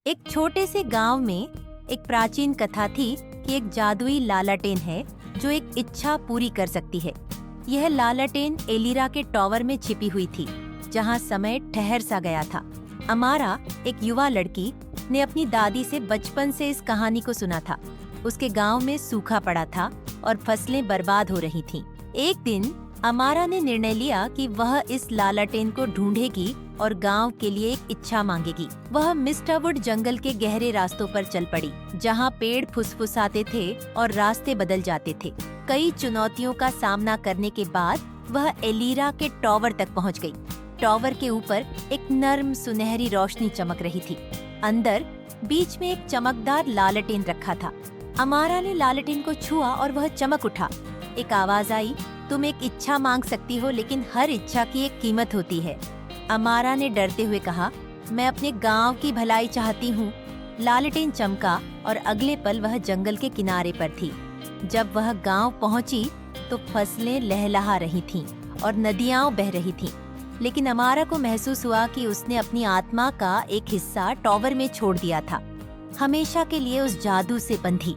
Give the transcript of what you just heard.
एक छोटे से गांव में एक प्राचीन कथा थी कि एक जादुई लालटेन है जो एक इच्छा पूरी कर सकती है। यह लालटेन एलिरा के टॉवर में छिपी हुई थी, जहां समय ठहर सा गया था। अमारा, एक युवा लड़की, ने अपनी दादी से बचपन से इस कहानी को सुना था। उसके गांव में सूखा पड़ा था और फसलें बर्बाद हो रही थीं। एक दिन अमारा ने निर्णय लिया कि वह इस लालटेन को ढूंढेगी और गांव के लिए एक इच्छा मांगेगी। वह मिस्टरवुड जंगल के गहरे रास्तों पर चल पड़ी, जहां पेड़ फुसफुसाते थे और रास्ते बदल जाते थे। कई चुनौतियों का सामना करने के बाद वह एलिरा के टॉवर तक पहुंच गई। टॉवर के ऊपर एक नर्म सुनहरी रोशनी चमक रही थी। अंदर बीच में एक चमकदार लालटेन रखा था। अमारा ने लालटेन को छुआ और वह चमक उठा। एक आवाज आई, तुम एक इच्छा मांग सकती हो, लेकिन हर इच्छा की एक कीमत होती है। अमारा ने डरते हुए कहा, मैं अपने गांव की भलाई चाहती हूँ। लालटेन चमका और अगले पल वह जंगल के किनारे पर थी। जब वह गांव पहुंची तो फसलें लहलहा रही थीं और नदियां बह रही थीं। लेकिन अमारा को महसूस हुआ कि उसने अपनी आत्मा का एक हिस्सा टॉवर में छोड़ दिया था, हमेशा के लिए उस जादू से बंधी।